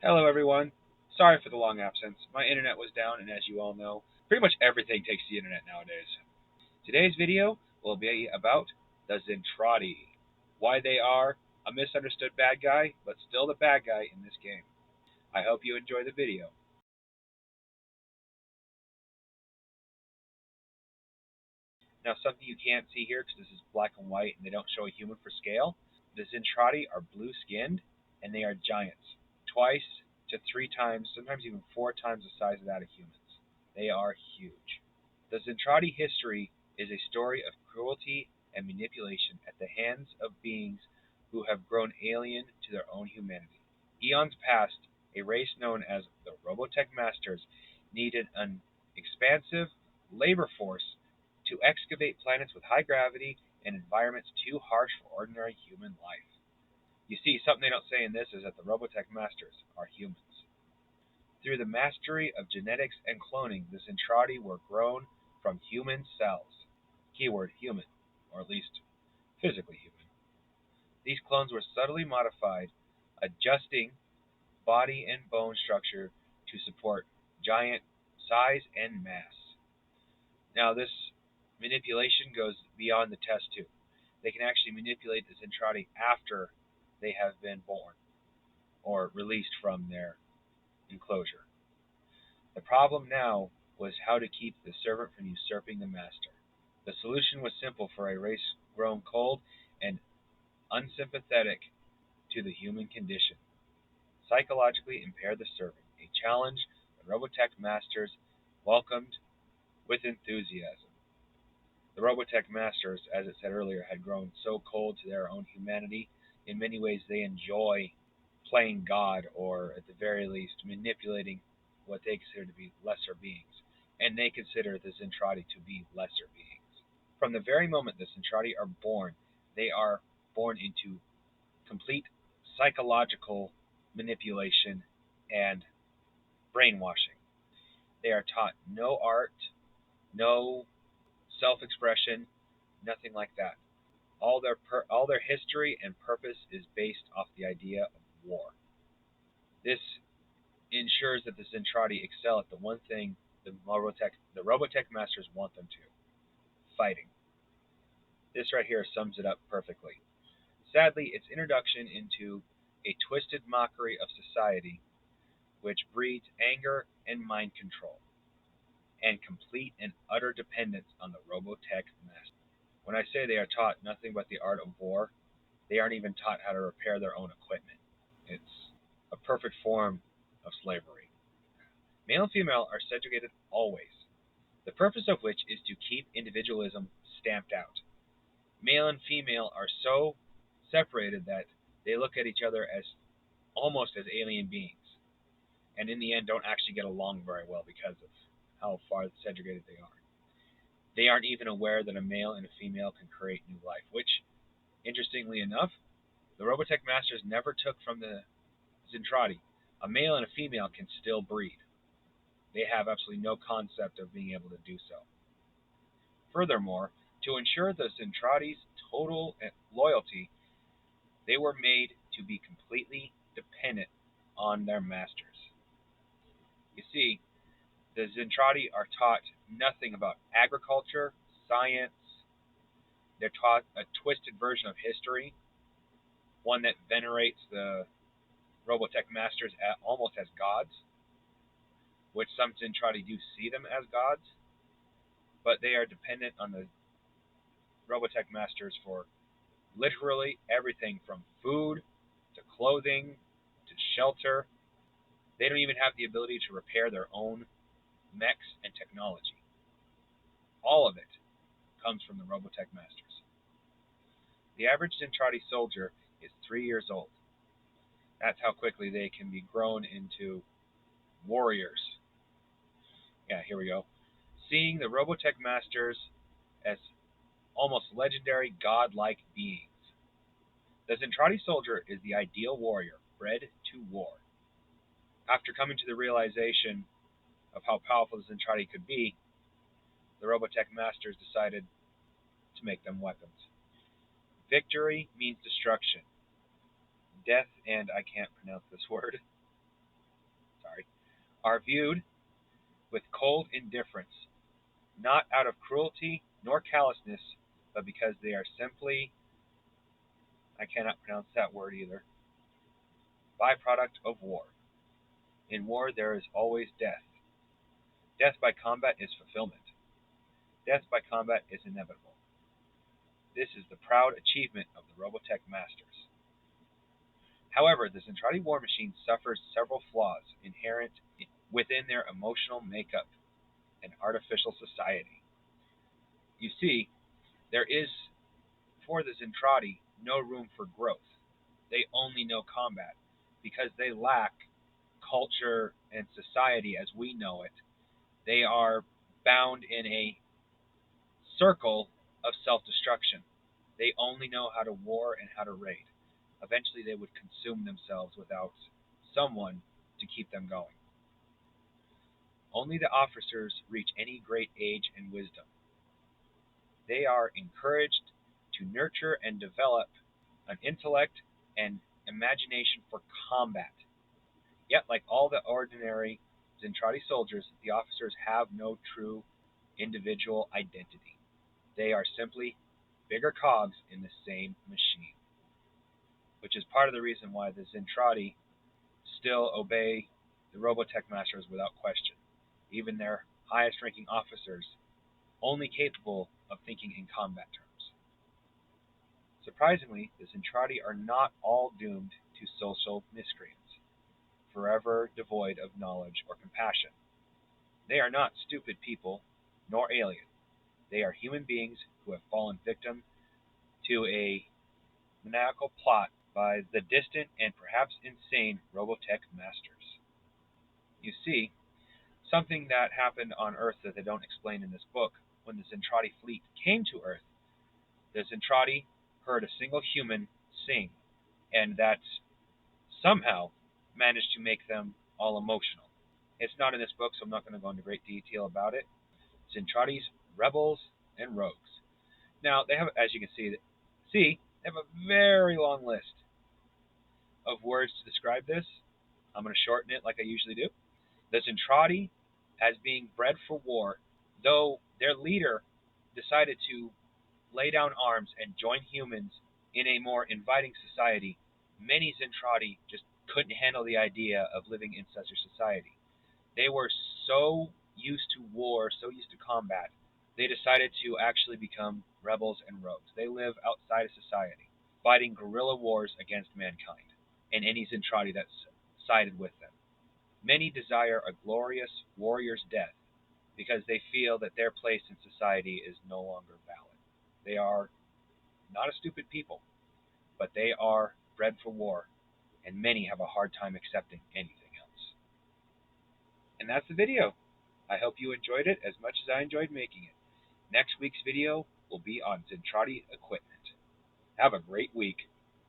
Hello, everyone. Sorry for the long absence. My internet was down, and as you all know, pretty much everything takes the internet nowadays. Today's video will be about the Zentraedi, why they are a misunderstood bad guy, but still the bad guy in this game. I hope you enjoy the video. Now, something you can't see here because this is black and white and they don't show a human for scale. The Zentraedi are blue skinned and they are giants, twice to three times, sometimes even four times the size of that of humans. They are huge. The Zentradi history is a story of cruelty and manipulation at the hands of beings who have grown alien to their own humanity. Eons past, a race known as the Robotech Masters needed an expansive labor force to excavate planets with high gravity and environments too harsh for ordinary human life. You see, something they don't say in this is that the Robotech Masters are humans. Through the mastery of genetics and cloning, the Zentradi were grown from human cells. Keyword human, or at least physically human. These clones were subtly modified, adjusting body and bone structure to support giant size and mass. Now, this manipulation goes beyond the test tube. They can actually manipulate the Zentradi after they have been born or released from their enclosure. The problem now was how to keep the servant from usurping the master. The solution was simple for a race grown cold and unsympathetic to the human condition. Psychologically impair the servant, a challenge the Robotech masters welcomed with enthusiasm. The Robotech masters, as it said earlier, had grown so cold to their own humanity, in many ways they enjoy playing God, or at the very least manipulating what they consider to be lesser beings. And they consider the Zentradi to be lesser beings. From the very moment the Zentradi are born, they are born into complete psychological manipulation and brainwashing. They are taught no art, no self expression, nothing like that. All their history and purpose is based off the idea of war. This ensures that the Zentradi excel at the one thing the Robotech masters want them to: fighting. This right here sums it up perfectly. Sadly, its introduction into a twisted mockery of society which breeds anger and mind control, and complete and utter dependence on the Robotech master. When I say they are taught nothing but the art of war, they aren't even taught how to repair their own equipment. It's a perfect form of slavery. Male and female are segregated always, the purpose of which is to keep individualism stamped out. Male and female are so separated that they look at each other as almost as alien beings, and in the end don't actually get along very well because of how far segregated they are. They aren't even aware that a male and a female can create new life, which, interestingly enough, the Robotech Masters never took from the Zentradi. A male and a female can still breed. They have absolutely no concept of being able to do so. Furthermore, to ensure the Zentradi's total loyalty, they were made to be completely dependent on their masters. You see, the Zentradi are taught nothing about agriculture, science. They're taught a twisted version of history, one that venerates the Robotech masters almost as gods, which some Zentradi do see them as gods, but they are dependent on the Robotech masters for literally everything from food to clothing to shelter. They don't even have the ability to repair their own mechs and technology. All of it comes from the Robotech masters. The average Zentradi soldier is 3 years old. That's how quickly they can be grown into warriors. Yeah, here we go. Seeing the Robotech masters as almost legendary godlike beings. The Zentradi soldier is the ideal warrior, bred to war. After coming to the realization of how powerful the Zentradi could be, the Robotech masters decided to make them weapons. Victory means destruction. Death and I can't pronounce this word. are viewed with cold indifference, not out of cruelty nor callousness, but because they are simply, I cannot pronounce that word either, byproduct of war. In war there is always death. Death by combat is fulfillment. Death by combat is inevitable. This is the proud achievement of the Robotech masters. However, the Zentraedi war machine suffers several flaws inherent within their emotional makeup and artificial society. You see, there is, for the Zentraedi, no room for growth. They only know combat because they lack culture and society as we know it. They are bound in a circle of self-destruction. They only know how to war and how to raid. Eventually they would consume themselves without someone to keep them going. Only the officers reach any great age and wisdom. They are encouraged to nurture and develop an intellect and imagination for combat. Yet, like all the ordinary Zentraedi soldiers, the officers have no true individual identity. They are simply bigger cogs in the same machine, which is part of the reason why the Zentraedi still obey the Robotech masters without question, even their highest ranking officers only capable of thinking in combat terms. Surprisingly, the Zentraedi are not all doomed to social miscreants, forever devoid of knowledge or compassion. They are not stupid people, nor alien. They are human beings who have fallen victim to a maniacal plot by the distant and perhaps insane Robotech masters. You see, something that happened on Earth that they don't explain in this book, when the Zentraedi fleet came to Earth, the Zentraedi heard a single human sing, and that somehow managed to make them all emotional. It's not in this book, so I'm not going to go into great detail about it. Zentraedi's rebels and rogues. Now, they have, as you can they have a very long list of words to describe this. I'm going to shorten it like I usually do. The Zentraedi, as being bred for war, though their leader decided to lay down arms and join humans in a more inviting society, many Zentraedi just couldn't handle the idea of living in such a society. They were so used to war, so used to combat, they decided to actually become rebels and rogues. They live outside of society, fighting guerrilla wars against mankind and any Zentraedi that's sided with them. Many desire a glorious warrior's death because they feel that their place in society is no longer valid. They are not a stupid people, but they are bred for war, and many have a hard time accepting anything else. And that's the video. I hope you enjoyed it as much as I enjoyed making it. Next week's video will be on Zentraedi equipment. Have a great week.